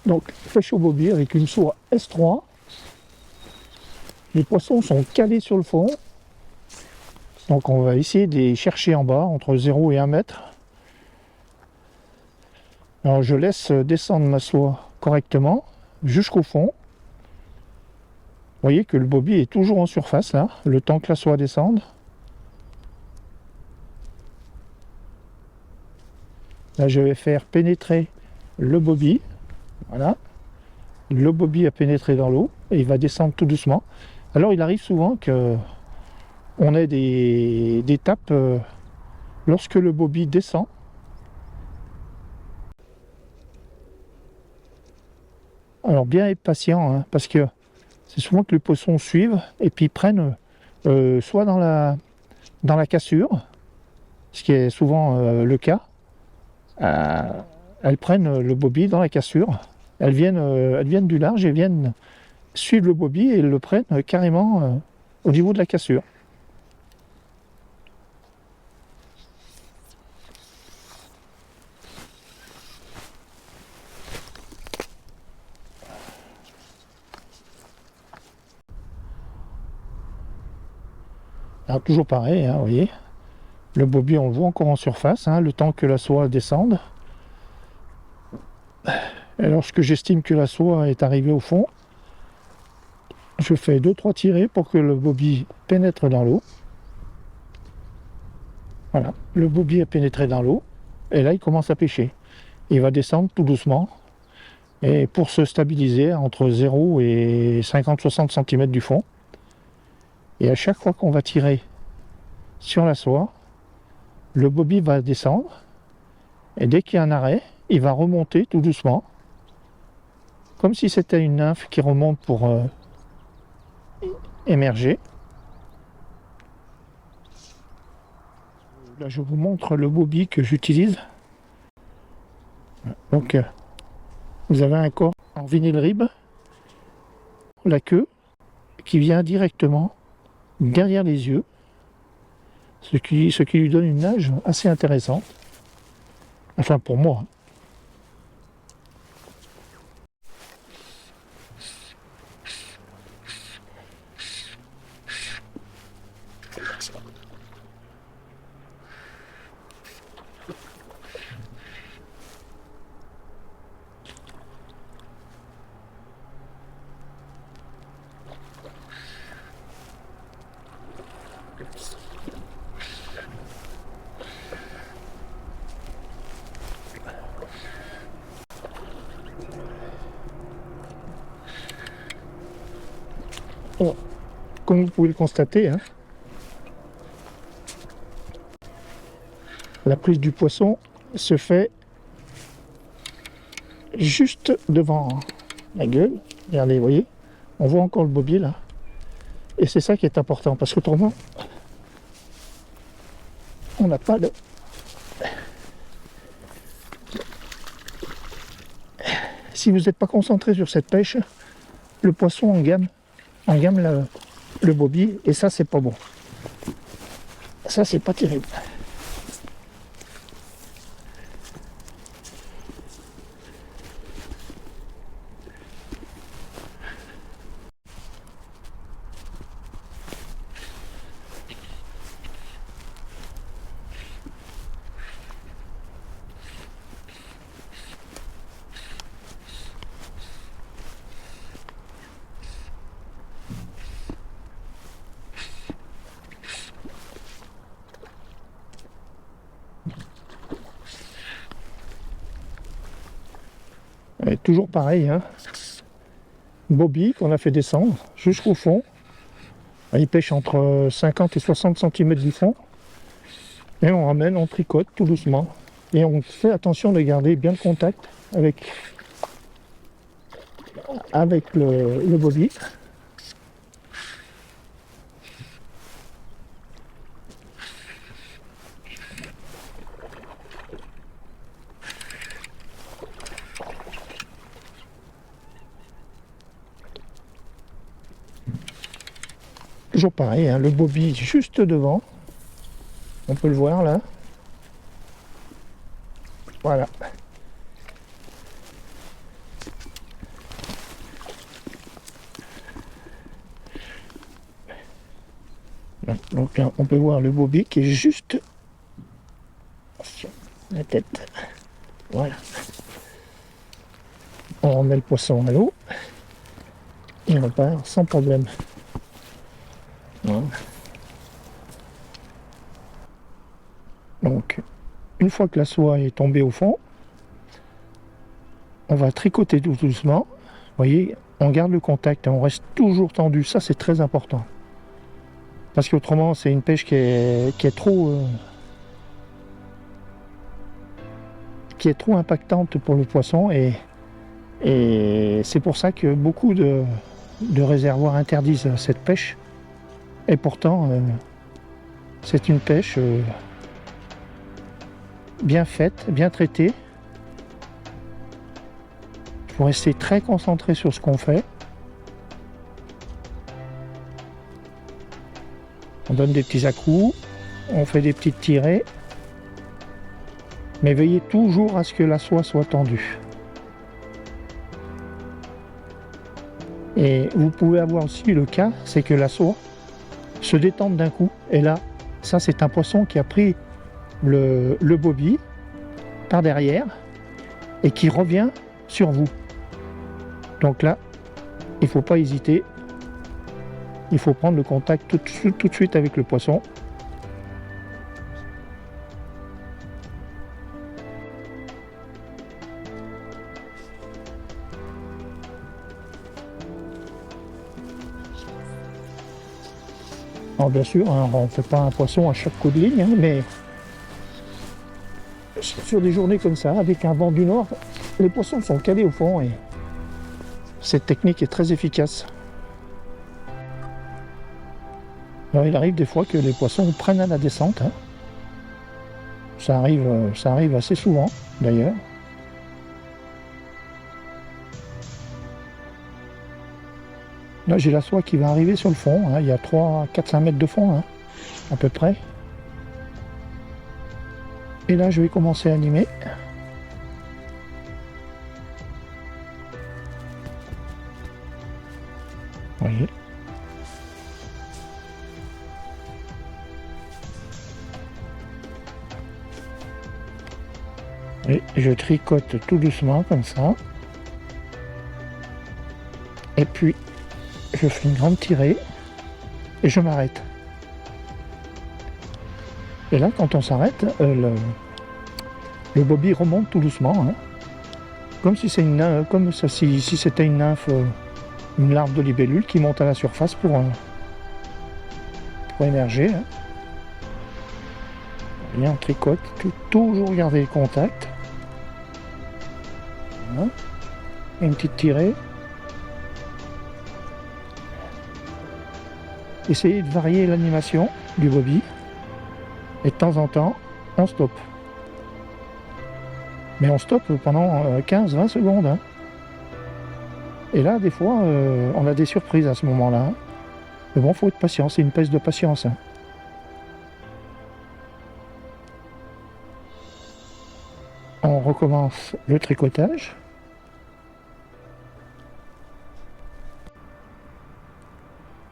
Donc pêche au bobby avec une soie S3. Les poissons sont calés sur le fond. Donc on va essayer de les chercher en bas, entre 0 et 1 mètre. Alors je laisse descendre ma soie correctement jusqu'au fond. Vous voyez que le bobby est toujours en surface là, le temps que la soie descende. Là je vais faire pénétrer le bobby. Voilà. Le bobby a pénétré dans l'eau et il va descendre tout doucement. Alors il arrive souvent que on ait des tapes lorsque le bobby descend. Alors bien être patient, hein, parce que c'est souvent que les poissons suivent et puis prennent soit dans la cassure, ce qui est souvent le cas. Elles prennent le bobby dans la cassure. Elles viennent du large et viennent suivre le bobby et le prennent carrément au niveau de la cassure. Alors toujours pareil, hein, vous voyez, le bobby on le voit encore en surface, hein, le temps que la soie descende. Et lorsque j'estime que la soie est arrivée au fond, je fais 2-3 tirées pour que le bobby pénètre dans l'eau. Voilà, le bobby a pénétré dans l'eau, et là il commence à pêcher. Il va descendre tout doucement, et pour se stabiliser entre 0 et 50-60 cm du fond. Et à chaque fois qu'on va tirer sur la soie, le bobby va descendre, et dès qu'il y a un arrêt, il va remonter tout doucement, comme si c'était une nymphe qui remonte pour émerger. Là je vous montre le bobby que j'utilise. Donc vous avez un corps en vinyle rib, la queue qui vient directement derrière les yeux, ce qui lui donne une nage assez intéressante, enfin pour moi. Bon, comme vous pouvez le constater, hein, la prise du poisson se fait juste devant la gueule. Regardez, vous voyez, on voit encore le bobby là. Et c'est ça qui est important, parce qu'autrement, on n'a pas de... Si vous n'êtes pas concentré sur cette pêche, le poisson engamme le bobby, et ça c'est pas bon. Ça c'est pas terrible. Et toujours pareil, hein. Bobby qu'on a fait descendre jusqu'au fond. Il pêche entre 50 et 60 cm du fond. Et on ramène, on tricote tout doucement. Et on fait attention de garder bien le contact avec le bobby. Toujours pareil, hein, le bobby juste devant. On peut le voir là. Voilà. Donc là, on peut voir le bobby qui est juste sur la tête. Voilà. On remet le poisson à l'eau et on repart sans problème. Voilà. Donc, une fois que la soie est tombée au fond, on va tricoter tout doucement. Vous voyez, on garde le contact et on reste toujours tendu. Ça, c'est très important. Parce qu'autrement, c'est une pêche qui est trop impactante pour le poisson. Et c'est pour ça que beaucoup de réservoirs interdisent cette pêche. Et pourtant, c'est une pêche bien faite, bien traitée. Il faut rester très concentré sur ce qu'on fait. On donne des petits à-coups, on fait des petites tirées, mais veillez toujours à ce que la soie soit tendue. Et vous pouvez avoir aussi le cas, c'est que la soie se détende d'un coup, et là, ça c'est un poisson qui a pris le bobby par derrière et qui revient sur vous. Donc là, il ne faut pas hésiter. Il faut prendre le contact tout de suite avec le poisson. Alors bien sûr, hein, on ne fait pas un poisson à chaque coup de ligne, hein, mais sur des journées comme ça, avec un vent du nord, les poissons sont calés au fond et cette technique est très efficace. Alors, il arrive des fois que les poissons prennent à la descente. Hein. Ça arrive assez souvent, d'ailleurs. Là, j'ai la soie qui va arriver sur le fond. Hein. Il y a 3, 4, 5 mètres de fond, hein, à peu près. Et là, je vais commencer à animer. Vous voyez. Et je tricote tout doucement comme ça. Et puis, je fais une grande tirée et je m'arrête. Et là, quand on s'arrête, le bobby remonte tout doucement, hein, comme si c'est si c'était une nymphe, une larve de libellule qui monte à la surface pour émerger. Hein. Et on tricote, toujours garder le contact. Voilà. Et une petite tirée. Essayez de varier l'animation du bobby. Et de temps en temps, on stoppe. Mais on stoppe pendant 15-20 secondes. Hein. Et là, des fois, on a des surprises à ce moment-là. Hein. Mais bon, il faut être patient, c'est une pêche de patience. Hein. On recommence le tricotage.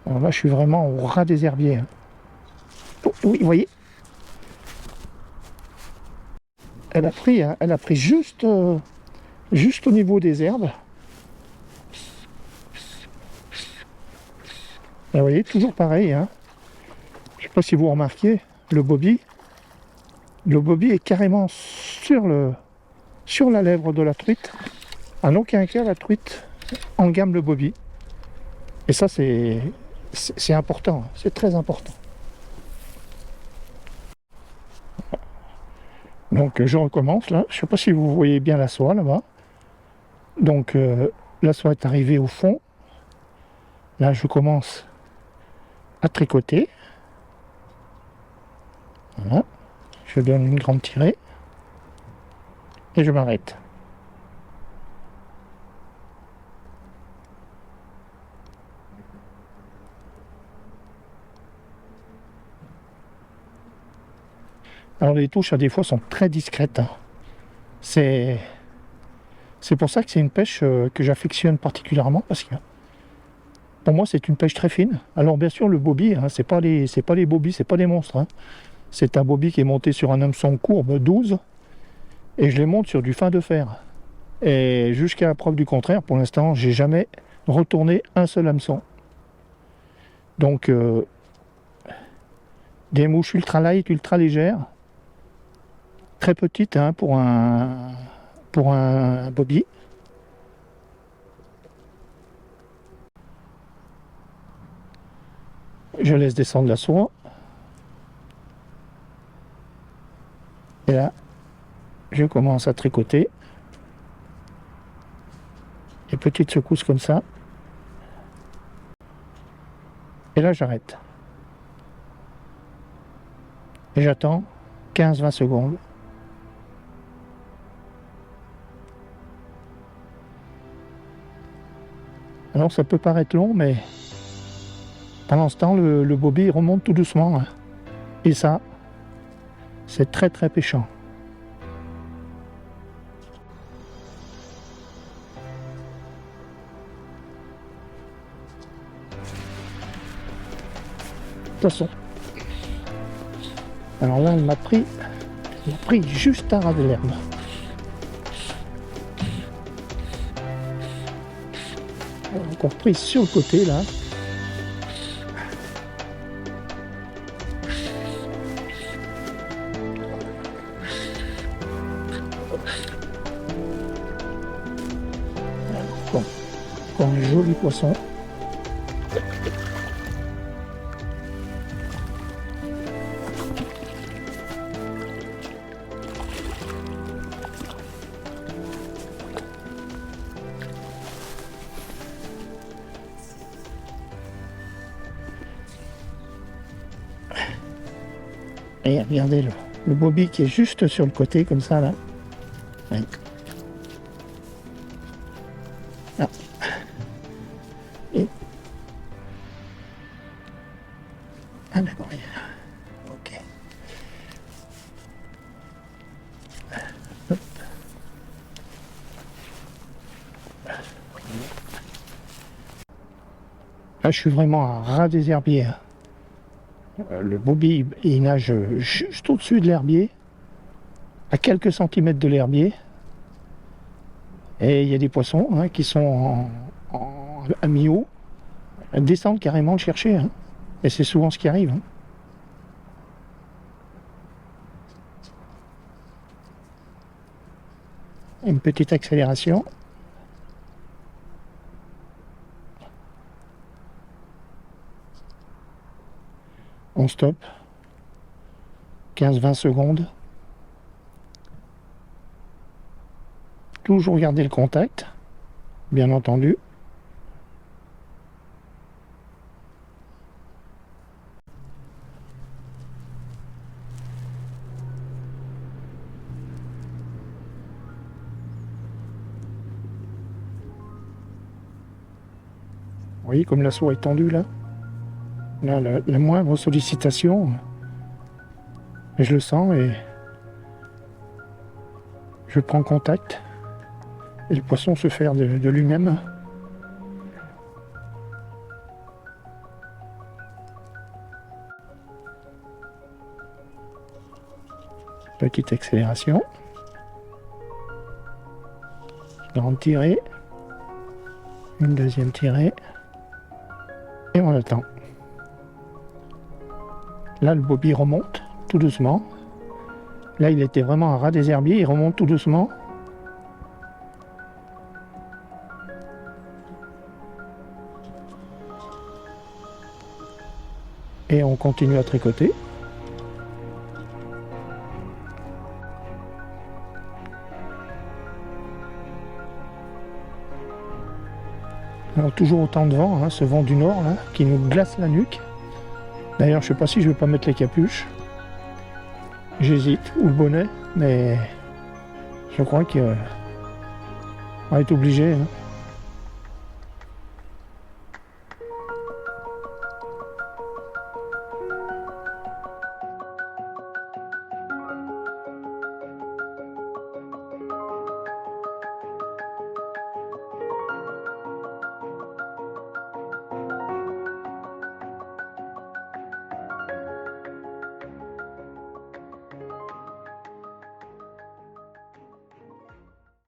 Alors là, je suis vraiment au ras des herbiers. Hein. Oh, oui, vous voyez, elle a pris juste au niveau des herbes. Et vous voyez, toujours pareil. Hein. Je ne sais pas si vous remarquez, le bobby est carrément sur la lèvre de la truite. En aucun cas, la truite engamme le bobby. Et ça, c'est important, c'est très important. Donc je recommence là, je ne sais pas si vous voyez bien la soie là-bas. Donc la soie est arrivée au fond. Là je commence à tricoter. Voilà. Je donne une grande tirée. Et je m'arrête. Alors les touches à des fois sont très discrètes. Hein. C'est pour ça que c'est une pêche que j'affectionne particulièrement parce que Pour moi, c'est une pêche très fine. Alors bien sûr, le bobby, hein, c'est pas les bobbies, c'est pas des monstres. Hein. C'est un bobby qui est monté sur un hameçon courbe 12 et je les monte sur du fin de fer. Et jusqu'à la preuve du contraire, pour l'instant, j'ai jamais retourné un seul hameçon. Donc, des mouches ultra light, ultra légères, très petites hein, pour un bobby. Je laisse descendre la soie. Et là, je commence à tricoter. Des petites secousses comme ça. Et là, j'arrête. Et j'attends 15-20 secondes. Alors, ça peut paraître long, mais pendant ce temps, le bobby remonte tout doucement. Hein. Et ça, c'est très très pêchant. Poisson. Alors là, il m'a pris juste à ras de l'herbe. Encore pris sur le côté là. Bon, encore un joli poisson. Et regardez le bobby qui est juste sur le côté comme ça là. Ouais. Ah. Et... Ah d'accord. Ok. Hop. Là je suis vraiment à ras des herbiers. Le bobby, il nage juste au-dessus de l'herbier, à quelques centimètres de l'herbier. Et il y a des poissons hein, qui sont à mi-eau, descendent carrément le chercher. Hein. Et c'est souvent ce qui arrive. Hein. Une petite accélération. On stoppe. 15-20 secondes. Toujours garder le contact, bien entendu. Vous voyez comme la soie est tendue là. Là, la moindre sollicitation, je le sens et je prends contact et le poisson se fait de lui-même. Petite accélération. Grande tirée. Une deuxième tirée. Et on attend. Là, le bobby remonte tout doucement. Là, il était vraiment à ras des herbiers. Il remonte tout doucement. Et on continue à tricoter. Alors toujours autant de vent, hein, ce vent du nord là, qui nous glace la nuque. D'ailleurs, je sais pas si je vais pas mettre les capuches. J'hésite, ou le bonnet, mais je crois qu'on va être obligé. Hein.